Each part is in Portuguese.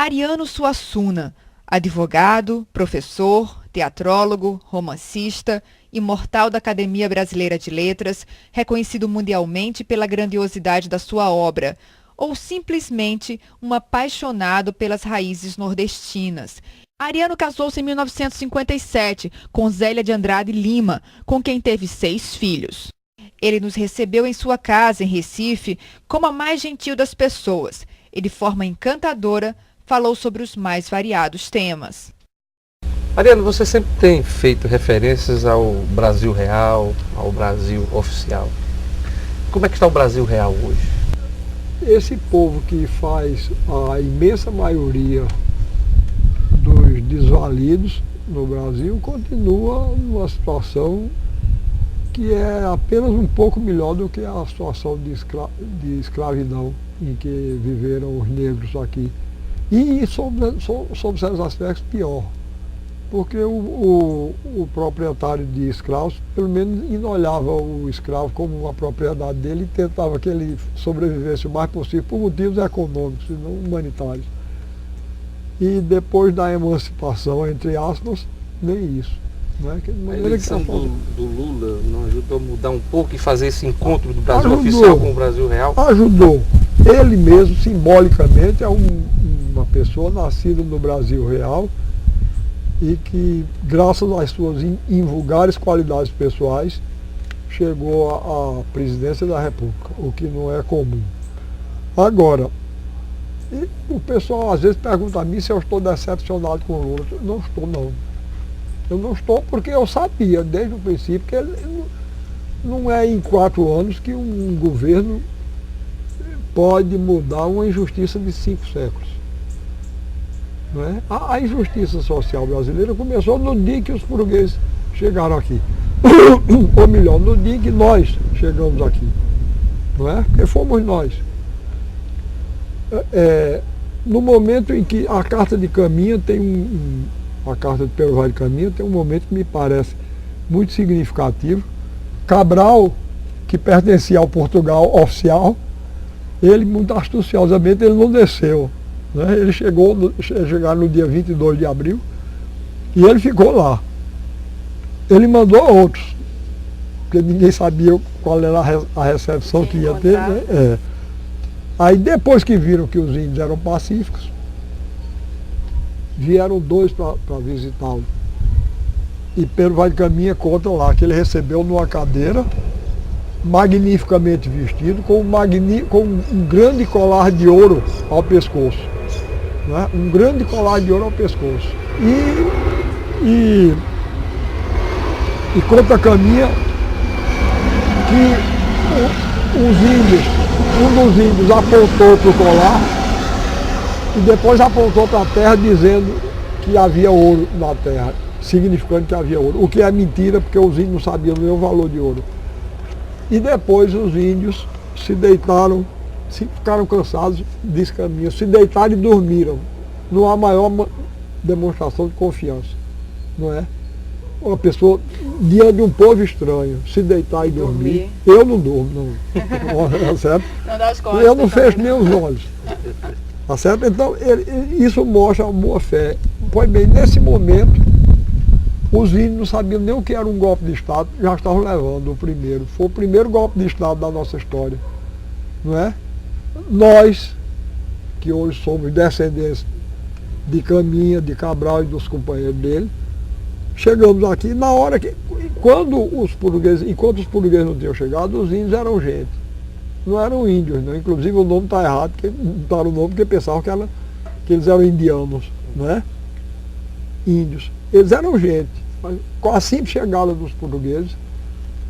Ariano Suassuna, advogado, professor, teatrólogo, romancista, imortal da Academia Brasileira de Letras, reconhecido mundialmente pela grandiosidade da sua obra, ou simplesmente um apaixonado pelas raízes nordestinas. Ariano casou-se em 1957 com Zélia de Andrade Lima, com quem teve 6 filhos. Ele nos recebeu em sua casa, em Recife, como a mais gentil das pessoas. E de forma encantadora, falou sobre os mais variados temas. Ariano, você sempre tem feito referências ao Brasil real, ao Brasil oficial. Como é que está o Brasil real hoje? Esse povo que faz a imensa maioria dos desvalidos no Brasil continua numa situação que é apenas um pouco melhor do que a situação de escravidão em que viveram os negros aqui. E sob certos aspectos pior, porque o proprietário de escravos, pelo menos, não olhava o escravo como uma propriedade dele e tentava que ele sobrevivesse o mais possível por motivos econômicos e não humanitários. E depois da emancipação, entre aspas, nem isso. Não é? A eleição do Lula não ajudou a mudar um pouco e fazer esse encontro do Brasil oficial com o Brasil real? Ajudou. Ele mesmo, simbolicamente, é uma pessoa nascida no Brasil real e que, graças às suas invulgares qualidades pessoais, chegou à presidência da República, o que não é comum. Agora, o pessoal às vezes pergunta a mim se eu estou decepcionado com o Lula. Não estou, não. Eu não estou porque eu sabia desde o princípio que ele não é em 4 anos que um governo pode mudar uma injustiça de 5 séculos. Não é? A injustiça social brasileira começou no dia que os portugueses chegaram aqui. Ou melhor, no dia que nós chegamos aqui. Não é? Porque fomos nós. No momento em que a Carta de Caminha tem a Carta de Pero Vaz de Caminha tem um momento que me parece muito significativo. Cabral, que pertencia ao Portugal oficial, ele muito astuciosamente ele não desceu. Né? Ele chegaram no dia 22 de abril e ele ficou lá. Ele mandou outros, porque ninguém sabia qual era a recepção que ia ter. Né? Aí depois que viram que os índios eram pacíficos, vieram 2 para visitá-lo. E Pero Vaz de Caminha conta lá que ele recebeu numa cadeira, magnificamente vestido, com um grande colar de ouro ao pescoço. Né? Um grande colar de ouro ao pescoço. E conta Caminha que um dos índios apontou para o colar e depois apontou para a terra dizendo que havia ouro na terra, significando que havia ouro. O que é mentira, porque os índios não sabiam nem o valor de ouro. E depois os índios se deitaram, ficaram cansados, diz Caminha, se deitaram e dormiram. Não há maior demonstração de confiança, não é? Uma pessoa, diante de um povo estranho, se deitar e dormir. Eu não durmo, não. Certo? Não dá as costas, eu não fecho nem os olhos. Tá certo? Então, isso mostra a boa fé. Pois bem, nesse momento, os índios não sabiam nem o que era um golpe de Estado, já estavam levando o primeiro. Foi o primeiro golpe de Estado da nossa história. Não é? Nós, que hoje somos descendentes de Caminha, de Cabral e dos companheiros dele, chegamos aqui na hora que, enquanto os portugueses não tinham chegado, os índios eram gente. Não eram índios, não. Inclusive o nome está errado, porque botaram o nome porque pensavam que eles eram indianos, não é? Índios. Eles eram gente. Mas com a simples chegada dos portugueses,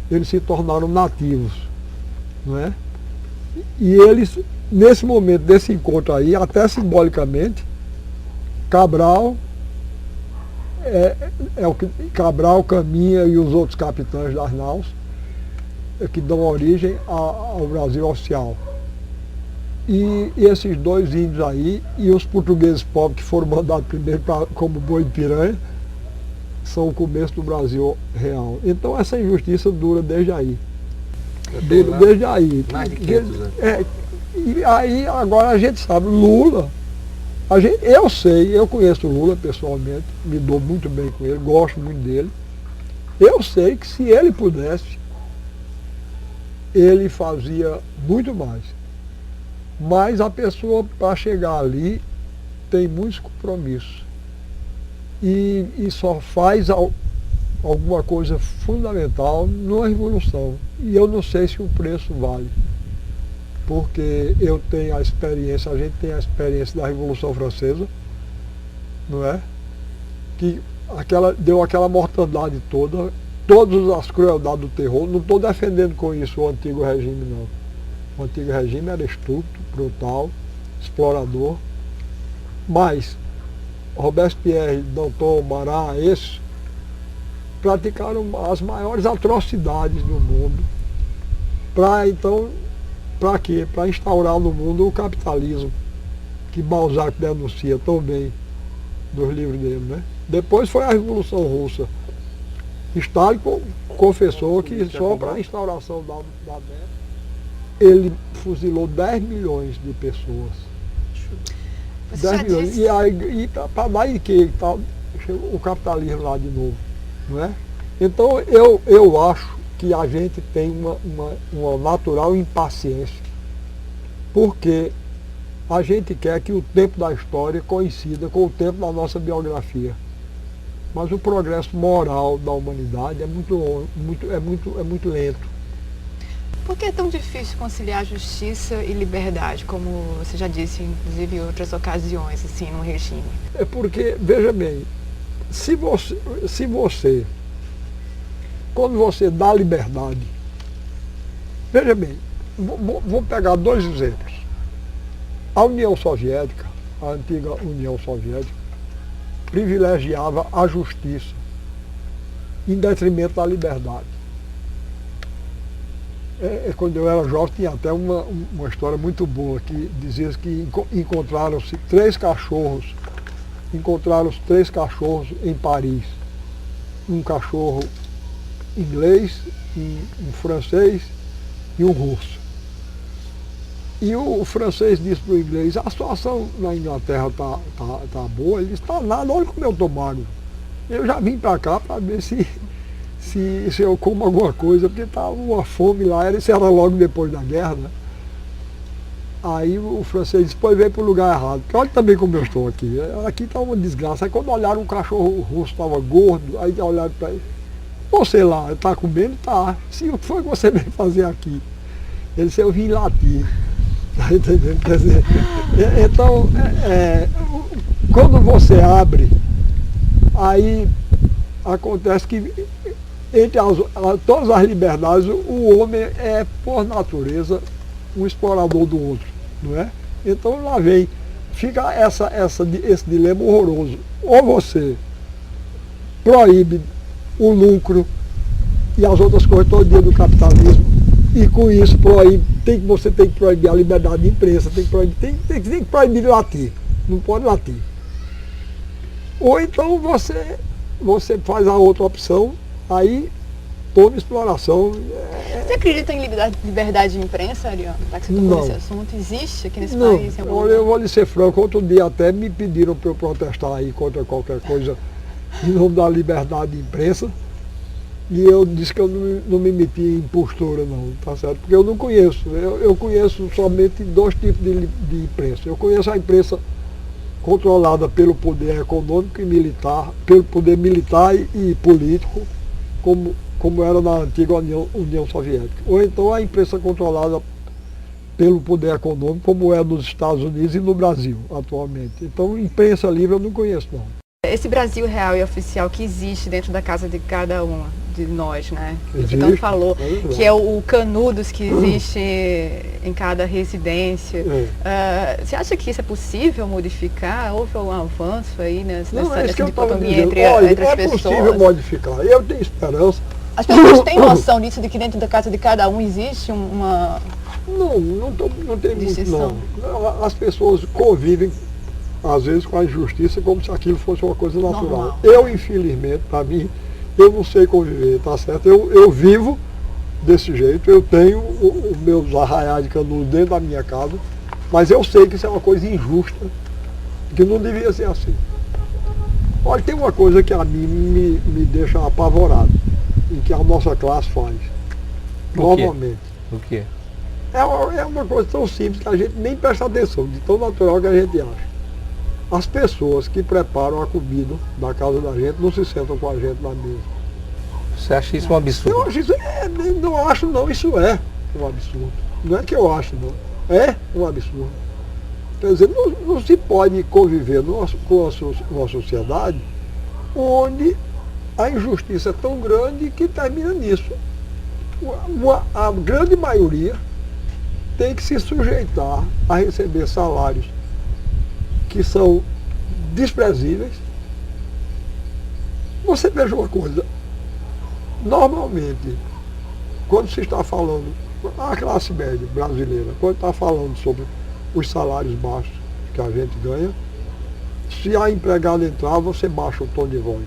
eles se tornaram nativos, não é? E eles, nesse momento desse encontro aí, até simbolicamente, Cabral, Cabral, Caminha e os outros capitães das naus que dão origem ao Brasil oficial. E esses 2 índios aí, e os portugueses pobres que foram mandados primeiro como boi de piranha, são o começo do Brasil real. Então essa injustiça dura desde aí. Desde aí. Mais de 500 anos. E aí agora a gente sabe, Lula Eu conheço o Lula pessoalmente, me dou muito bem com ele, gosto muito dele. Eu sei que se ele pudesse, ele fazia muito mais. Mas a pessoa, para chegar ali, tem muitos compromissos. E só faz alguma coisa fundamental numa revolução. E eu não sei se o preço vale. Porque eu tenho a experiência, a gente tem a experiência da Revolução Francesa, não é? Que deu aquela mortandade toda, todas as crueldades do terror. Não estou defendendo com isso o antigo regime, não. O antigo regime era estúpido, brutal, explorador. Mas Robespierre, Danton, Marat, esses praticaram as maiores atrocidades do mundo. Para quê? Para instaurar no mundo o capitalismo, que Balzac denuncia tão bem nos livros dele, né? Depois foi a Revolução Russa. Stalin confessou que só para a instauração da guerra, ele fuzilou 10 milhões de pessoas. Você 10 já milhões. disse... E para dar em que tá, o capitalismo lá de novo, não é? Então eu acho que a gente tem uma natural impaciência, porque a gente quer que o tempo da história coincida com o tempo da nossa biografia. Mas o progresso moral da humanidade é muito lento. Por que é tão difícil conciliar justiça e liberdade, como você já disse, inclusive em outras ocasiões, assim, no regime? É porque, veja bem, quando você dá liberdade, veja bem, vou pegar dois exemplos. A União Soviética, a antiga União Soviética, privilegiava a justiça em detrimento da liberdade. Quando eu era jovem tinha até uma história muito boa que dizia que encontraram-se três cachorros em Paris. Um cachorro inglês, um francês e um russo. E o francês disse para o inglês: a situação na Inglaterra tá boa. Ele disse: está nada, olha como eu estou magro. Eu já vim para cá para ver se eu como alguma coisa, porque estava uma fome lá, isso era logo depois da guerra, né? Aí o francês disse: pois veio para o lugar errado, porque olha também como eu estou aqui. Aqui está uma desgraça. Aí quando olharam, um cachorro russo estava gordo, aí olharam para ele: você lá, está comendo? Tá. Sim, o que foi que você veio fazer aqui? Ele disse: eu vim latir. Tá entendendo? Quer dizer, então, quando você abre, aí acontece que entre todas as liberdades, o homem é, por natureza, um explorador do outro, não é? Então lá fica esse dilema horroroso. Ou você proíbe o lucro e as outras coisas todo dia do capitalismo, e com isso você tem que proibir a liberdade de imprensa, tem que proibir latir, não pode latir. Ou então você faz a outra opção, aí toda exploração. Você acredita em liberdade de imprensa, Ariano? Já que você tocou nesse assunto, existe aqui nesse país? Eu vou lhe ser franco, outro dia até me pediram para eu protestar aí contra qualquer coisa em nome da liberdade de imprensa. E eu disse que eu não me meti em postura não, tá certo? Porque eu não conheço. Eu conheço somente dois tipos de imprensa. Eu conheço a imprensa controlada pelo poder econômico e militar, pelo poder militar e político, como era na antiga União Soviética. Ou então a imprensa controlada pelo poder econômico, como é nos Estados Unidos e no Brasil atualmente. Então imprensa livre eu não conheço não. Esse Brasil real e oficial que existe dentro da casa de cada um de nós, né? Existe, você tanto falou, que é o canudos que existe em cada residência. Você acha que isso é possível modificar? Houve algum avanço aí nessa dicotomia entre as pessoas? É possível modificar. Eu tenho esperança. As pessoas têm noção disso, de que dentro da casa de cada um existe uma... Não tem distinção. muito não. As pessoas convivem às vezes com a injustiça como se aquilo fosse uma coisa natural. Normal. Eu, infelizmente, para mim, eu não sei conviver, tá certo? Eu vivo desse jeito, eu tenho os meus arraiais de canudo dentro da minha casa, mas eu sei que isso é uma coisa injusta, que não devia ser assim. Olha, tem uma coisa que a mim me deixa apavorado, e que a nossa classe faz, normalmente. O quê? É uma coisa tão simples que a gente nem presta atenção, de tão natural que a gente acha. As pessoas que preparam a comida da casa da gente não se sentam com a gente na mesa. Você acha isso um absurdo? Eu acho isso, não acho não, isso é um absurdo. Não é que eu acho não, é um absurdo. Quer dizer, não se pode conviver com uma sociedade onde a injustiça é tão grande que termina nisso. A grande maioria tem que se sujeitar a receber salários que são desprezíveis. Você veja uma coisa, normalmente, quando se está falando, a classe média brasileira, quando está falando sobre os salários baixos que a gente ganha, se a empregada entrar, você baixa o tom de voz.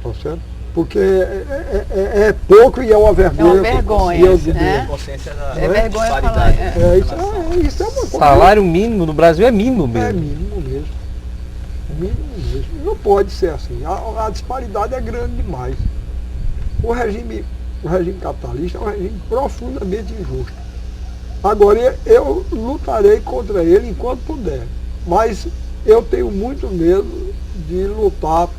Tá certo? Porque é pouco e é uma vergonha. É uma vergonha, né? Consciência da É vergonha disparidade. falar, Isso é uma coisa. Salário mínimo no Brasil é mínimo mesmo. É mínimo mesmo. Mínimo mesmo. Não pode ser assim. A disparidade é grande demais. O regime capitalista é um regime profundamente injusto. Agora, eu lutarei contra ele enquanto puder. Mas eu tenho muito medo de lutar.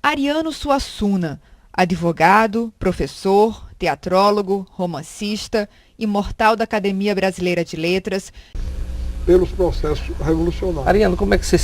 Ariano Suassuna, advogado, professor, teatrólogo, romancista, imortal da Academia Brasileira de Letras. Pelos processos revolucionários. Ariano, como é que você